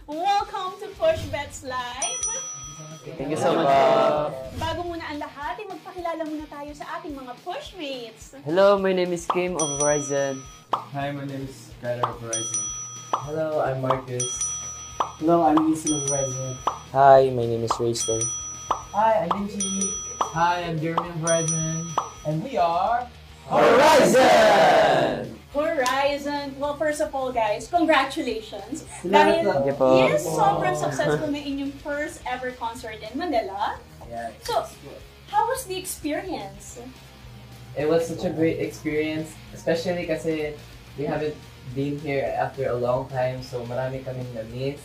Welcome to Push Bets Live! Thank you so much po. Bago muna ang lahat, magpakilala muna tayo sa ating mga pushmates. Hello, my name is Kim of Verizon. Hi, my name is Skylar of Verizon. Hello, I'm Marcus. Hello, I'm Winston of Verizon. Hi, my name is Rayston. Hi, I'm Vinci. Hi, I'm Jeremy of Verizon. And we are... Horizon! Horizon! Well, first of all, guys, congratulations! Salamat Dahil, po. Thank you po. yes, sobrang successful na inyong first ever concert in Manila. Yeah. So, how was the experience? It was such a great experience, especially kasi we haven't been here after a long time, so marami kaming na-miss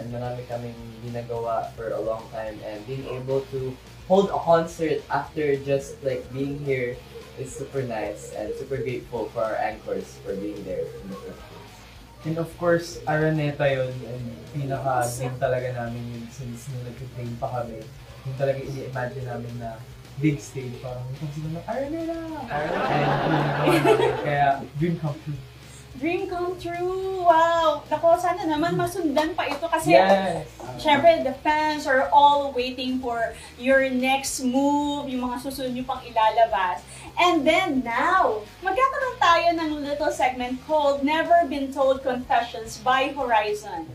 and marami kaming ginagawa for a long time, and being able to hold a concert after just like being here is super nice and super grateful for our anchors for being there in the first place. And of course, Araneta yun, and pinaka-dream talaga namin yun since nung nag-train pa kami. Yung talaga i-imagine namin na big stage, parang sabi na, Araneta! And yun, kaya dream come true. Dream come true! Wow! Nako, sana naman masundan pa ito kasi Yes! syempre, the fans are all waiting for your next move, yung mga susunod nyo pang ilalabas. And then now, magkakaroon tayo ng little segment called Never Been Told Confessions by Horizon.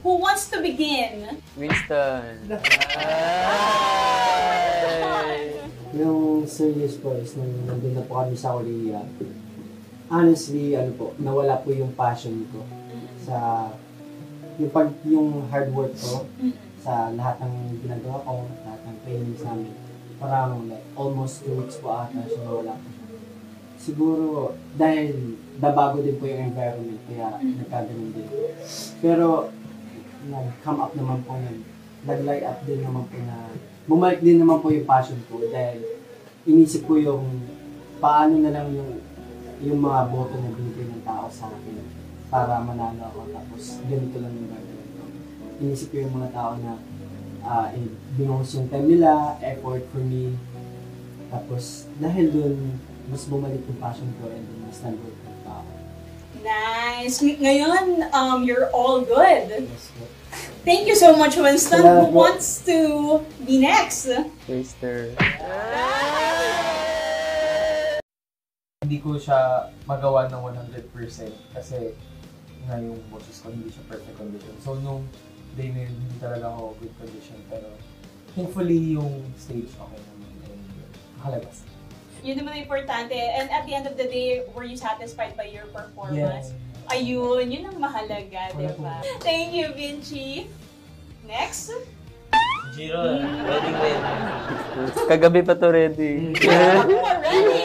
Who wants to begin? Winston. Yung serious po is nandun na po kami sa Korea. Honestly, nawala po yung passion ko sa yung hard work ko sa lahat ng ginagawa ko, lahat ng trainings namin. Parang like almost 2 weeks po ata siya nawala po siya. Siguro dahil nabago din po yung environment kaya nagkaganon din. Pero nag-come up naman po nag-light up din naman po na bumalik din naman po yung passion ko dahil inisip ko yung paano na lang yung mga boto na binigay ng tao sa akin para manalo ako tapos ganito lang yung gagawin ko. Inisip ko yung mga tao na binuhos yung time nila, effort for me. Tapos dahil dun, mas bumalik yung passion ko and mas nag-work pa ako. Nice! Ngayon, you're all good. Yes, po. Thank you so much, Winston. Salamat Who po. wants to be next? Rayston. Hindi ko siya magawa ng 100% kasi nga yung boses ko hindi siya perfect condition. So nung day na yun, hindi talaga ako good condition. Pero hopefully yung stage okay naman and makalabas. Yun naman ang importante. And at the end of the day, were you satisfied by your performance? Yes. Ayun, yun ang mahalaga, di ba? Thank you, Vinci. Next? Jiro, ready win. Kagabi pa to ready. Already!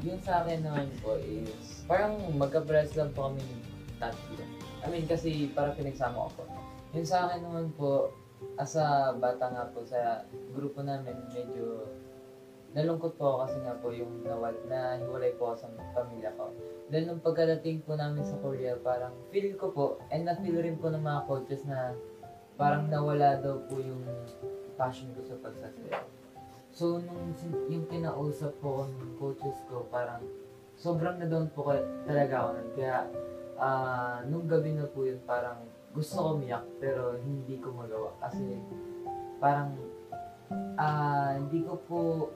Yung sa akin naman po is, parang magka-press lang po kami ng tatlo. I mean, kasi parang pinagsama ko po. Yung sa akin naman po, as a bata nga po sa grupo namin, medyo nalungkot po ako kasi nga po yung nahiwalay po ako sa pamilya ko. Then nung pagkadating po namin sa Korea, parang feel ko po, and na-feel rin po ng mga coaches na parang nawala daw po yung passion ko sa pagsasayaw. So nung yung kinausap po ng coaches ko, parang sobrang na-down po talaga ako nun. Kaya nung gabi na po yun, parang gusto ko umiyak pero hindi ko magawa. Kasi parang hindi ko po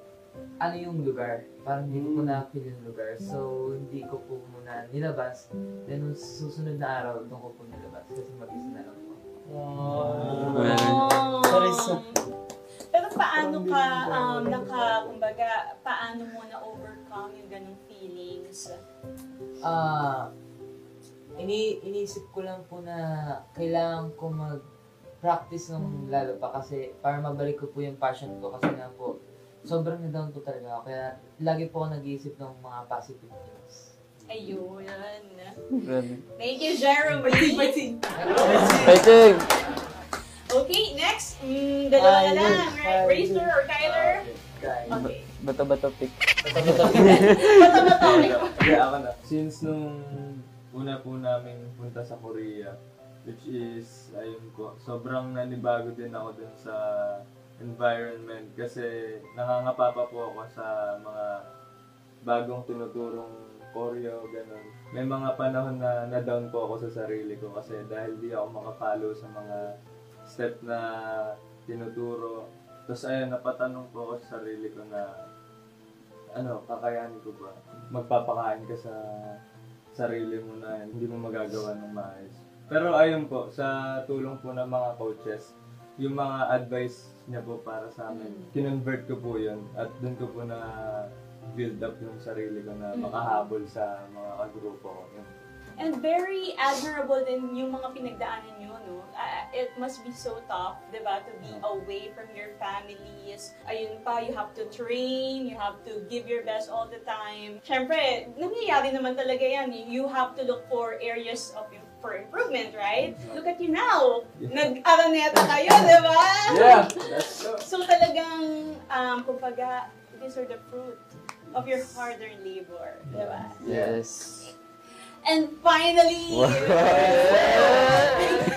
ano yung lugar. Parang hindi ko po na-feel yung lugar. So, hindi ko po muna nilabas. Then, nung susunod na araw, doon ko po nilabas. Kasi mag-isa na lang po. Pero paano ka, kumbaga, paano mo na-overcome yung ganong feelings? Iniisip ko lang po na kailangan ko mag-practice ng lalo pa kasi para mabalik ko po yung passion ko kasi nga po sobrang na-down po talaga ako. Kaya lagi po ako nag-iisip ng mga positive things. Ayun. Grabe. Thank you, Jeremy. Fighting! Okay, next. Dalawa na lang. Right? Razor or Kyler? Okay. Bato-bato pick. Kaya ako na. Since nung una po namin punta sa Korea, which is, ayun ko, sobrang nanibago din ako dun sa environment kasi nangangapa pa po ako sa mga bagong tinuturong choreo, gano'n. May mga panahon na na-down po ako sa sarili ko kasi dahil di ako makapalo sa mga step na tinuturo. Tapos ayun, napatanong po ako sa sarili ko na kakayanin ko ba? Magpapakain ka sa sarili mo na hindi mo magagawa ng maayos. Pero ayun po, sa tulong po ng mga coaches, yung mga advice niya po para sa amin, kinonvert ko po yun at doon ko po na build up yung sarili ko na makahabol sa mga kagrupo ko. And very admirable din yung mga pinagdaanan nyo, no? It must be so tough, di ba, to be away from your families. Ayun pa, you have to train, you have to give your best all the time. Siyempre, nangyayari naman talaga yan. You have to look for areas for improvement, right? Look at you now! Nag-araneta kayo, di ba? Yeah! That's so. So talagang, kumbaga, these are the fruit of your hard-earned labor, di ba? Yes. And finally,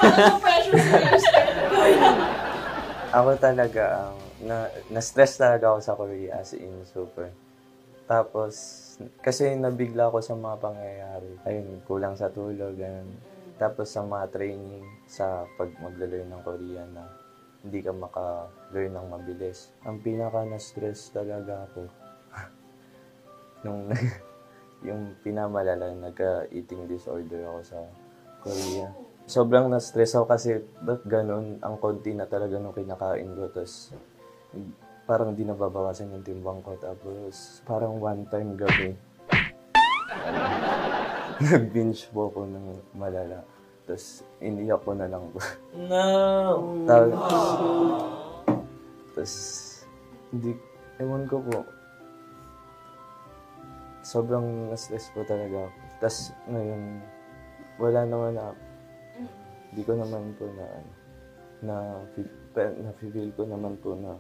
parang pressure sa Ako talaga, na-stress talaga ako sa Korea as in super. Tapos, kasi nabigla ako sa mga pangyayari. Ayun, kulang sa tulog, ganun. Tapos sa mga training sa pag magla-learn ng Korean na hindi ka maka-learn ng mabilis. Ang pinaka na-stress talaga ako nung yung pinamalala, nagka-eating disorder ako sa Korea. Sobrang na-stress ako kasi ba't ganun, ang konti na talaga nung kinakain ko. Tapos parang di nababawasan yung timbang ko. Tapos parang one time gabi, nag-binge po ako ng malala. Tapos iniyak ko na lang po. No! Tapos hindi, ewan ko po. Sobrang na-stress po talaga ako. Tapos ngayon, wala naman na, hindi ko naman po na-feel ko naman po na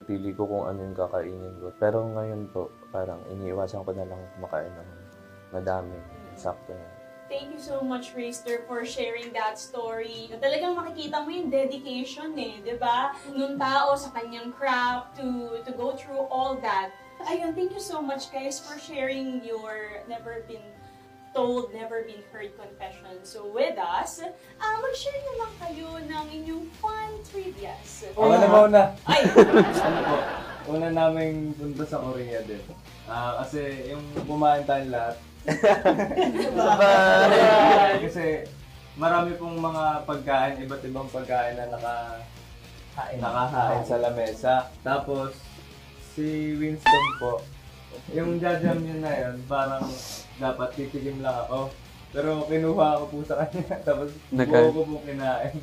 pili ko kung ano yung kakainin ko. Pero ngayon po, parang iniiwasan ko na lang kumakain ng madami. Sakto na. Thank you so much, Rayster, for sharing that story. Na talagang makikita mo yung dedication di ba? Nung tao sa kanyang craft to go through all that. Ayun, thank you so much, guys, for sharing your never been told, never been heard confession. So with us, mag-share naman kayo ng inyong fun trivias. Una. Ay! Ano po? Una naming punta sa Korea din. Kasi yung kumain tayong lahat. Kasi marami pong mga pagkain, iba't ibang pagkain na nakahain sa lamesa. Tapos, si Winston po, yung jajam yun na yun, parang dapat titikim lang ako. Pero kinuha ko po sa kanya, tapos buo ko po kinain.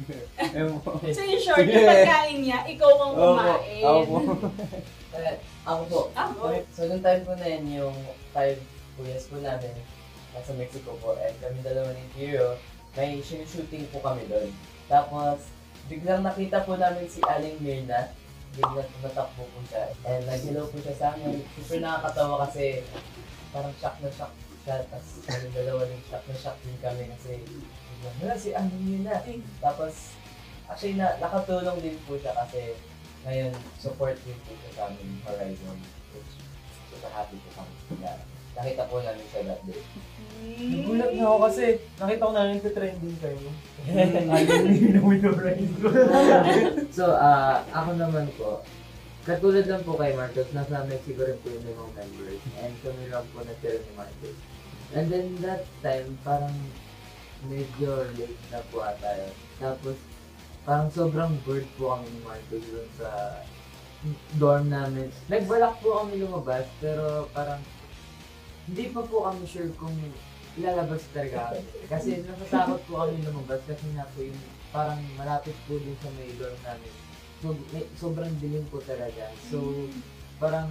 So in short, yung pagkain niya, ikaw ang kumain. Ako po. Ako po. So, nung time po na yun, yung 5 kuyas po namin, nasa Mexico po, and kami dalawa ni Hero, may shooting po kami doon. Tapos, biglang nakita po namin si Aling Mirna, biglang tumatakbo po siya, and nag-hello po siya sa amin. Super nakakatawa kasi parang shock na shock siya, tapos kami dalawa rin shock din kami kasi biglang, wala si Aling Mirna. Tapos, actually nakatulong din po siya kasi ngayon support din po siya sa amin Horizon, which super happy po kami. Yeah. Nakita po namin siya that day. Nagulat na ako kasi nakita ko na trending kayo. So, ako naman po, katulad lang po kay Marcos, nasa Mexico rin po yung limang members, and kami lang po natira ni Marcos. And then that time, parang medyo late na po ata yun. Tapos, parang sobrang bored po kami ni Marcos dun sa dorm namin. Nagbalak po kami lumabas, pero parang hindi pa po kami sure kung ilalabas talaga. Kasi natatakot po kami lumabas kasi nga po yung parang malapit po din sa may dorm namin. So, sobrang dilim po talaga. So, parang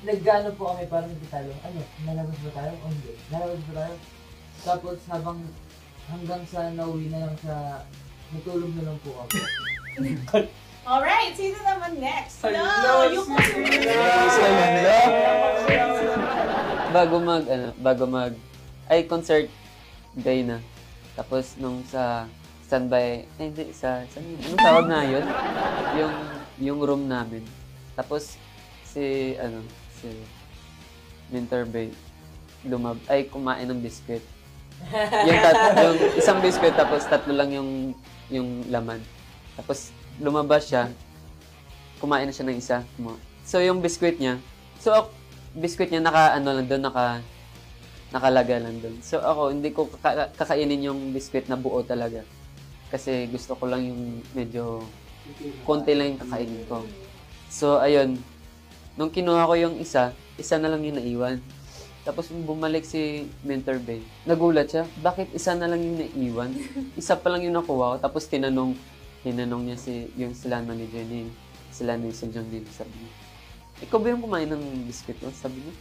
nagano po kami, parang nagtitalo, nalabas ba tayo o hindi? Nalabas ba tayo? Tapos hanggang sa nauwi na lang sa, natulog na lang po kami. Alright, sino naman next? Hello, yung concert day na. Tapos nung sa standby, hindi, anong tawag na yun? Yung room namin. Tapos si Minter Bay, kumain ng biscuit. Yung isang biscuit, tapos 3 lang yung laman. Tapos lumabas siya, kumain na siya ng isa. So yung biscuit niya, nakalaga lang doon. So ako, hindi ko kakainin yung biscuit na buo talaga. Kasi gusto ko lang yung medyo konti lang yung kakainin ko. So ayun, nung kinuha ko yung isa na lang yung naiwan. Tapos bumalik si Mentor Bay. Nagulat siya, bakit isa na lang yung naiwan? Isa pa lang yung nakuha ko. Tapos tinanong niya yung sila manager ni Sir John Dean. Sabi niya, ikaw ba yung kumain ng biscuit? Sabi niya,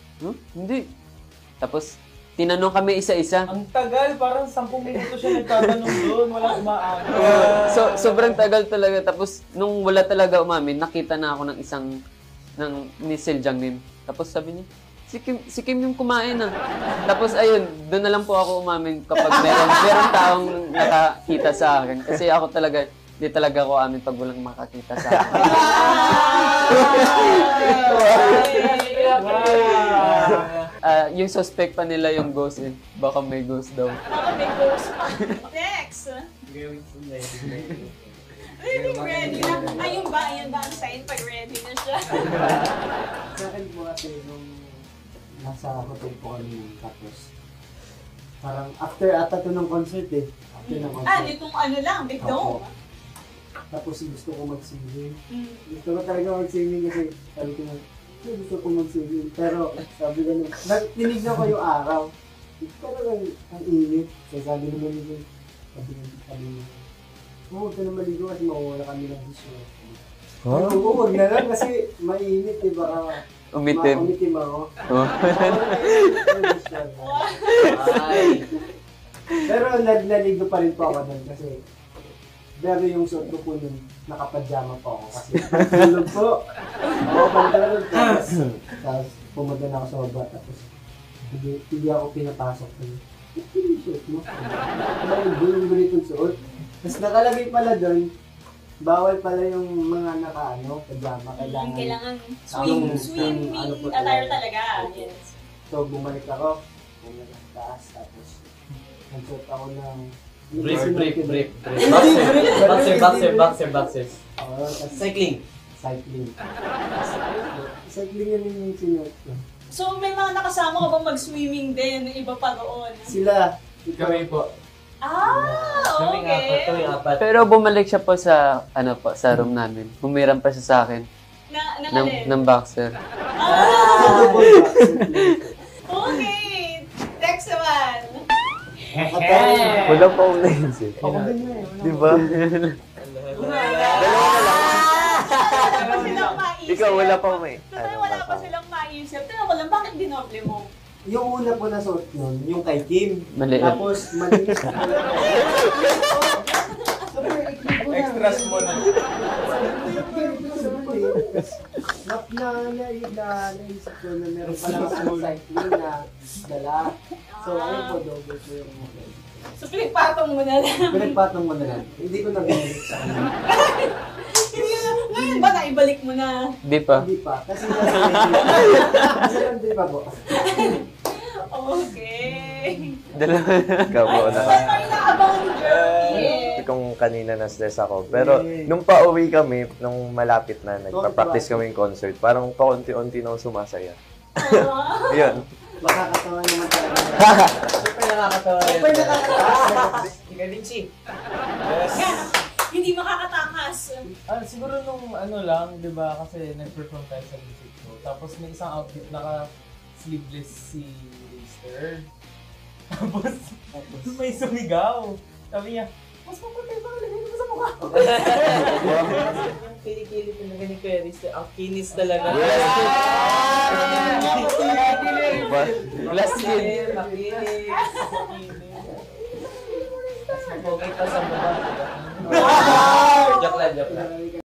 hindi. Tapos tinanong kami isa-isa. Ang tagal, parang 10 minuto siya nagtatanong doon, wala umaamin. So sobrang tagal talaga. Tapos nung wala talaga umamin, nakita na ako ni Sir John Dean. Tapos sabi niya, si Kim yung kumain ah. Tapos ayun, doon na lang po ako umamin kapag meron taong nakakita sa akin. Kasi ako talaga, hindi talaga ako amin pag walang makakita sa akin. Yung suspect pa nila yung ghost eh. Baka may ghost daw. Baka may ghost pa. Next! Ready na. Ayun ba ang sign pag ready na siya? Sa akin po kasi nung nasa hotel po kami tapos parang after ata to ng concert eh. After ng concert. Nitong Big Dome. Tapos gusto ko mag-swimming. Gusto ko talaga mag-swimming kasi sabi ko na, gusto ko mag-swimming. Pero sabi ko na, tinignan ko yung araw. Talagang ang init. So sabi naman nito, sabi niya, huwag ka na maligo kasi mawawala kami ng bisyo. Huwag na lang kasi mainit eh, baka umitim ako. Pero naligo pa rin po ako nun kasi pero yung suot ko po nun, nakapadyama po ako kasi tulog po. Pagtulog po. Tapos pumunta na ako sa baba tapos hindi ako pinapasok. Ito yung suot mo. Yung ganitong suot. Tapos nakalagay pala doon, bawal pala yung mga padyama. Kailangan swim attire talaga. Yes. So bumalik ako, bumalik sa taas, tapos nagsuot ako ng Brief. Boxers. Cycling yun yung sinuot ko. So may mga nakasama ka ba mag-swimming din? Iba pa doon? Sila. Kami po. Okay. Pero bumalik siya po sa room namin. Humiram pa siya sa akin ng boxer. Okay. Next naman. Wala pa akong naisip. Ako din na eh. Di ba? Ikaw wala pa may. Wala pa silang maisip. Tingnan ko lang, bakit dinoble mo? Yung una po na suot nun, yung kay Kim. Maliit. Tapos maliit. Super ikli ko na. Extra small. Naisip ko na meron palang cycling na dala. So ayun po, double po yung model. So pinagpatong mo na lang. Pinagpatong mo na lang. Hindi ko na binalik sa kanya. Ngayon ba naibalik mo na? Di pa. Hindi pa. Kasi hindi pa po. Okay. Dalawa. Kabo na. Ay, naabangan ni Jeremy. Kung kanina na-stress ako. Pero nung pauwi kami, nung malapit na, nagpa-practice kami yung concert, parang paunti-unti na ako sumasaya. Yun. Makakatawa naman talaga. Super nakakatawa rin. Super nakakatawa. Ika Vinci. Yan, hindi makakatakas. Siguro nung lang, di ba, kasi nag-perform tayo sa music show. Tapos may isang outfit, naka-sleeveless si Lister. Tapos may sumigaw. Sabi niya, mas mapatay ba? Lagay mo sa mukha ko. Yung kilikili talaga ni Kuya Lister, ang kinis talaga. Last kid. Makinis. Tapos mapogay pa sa mukha. Joke lang.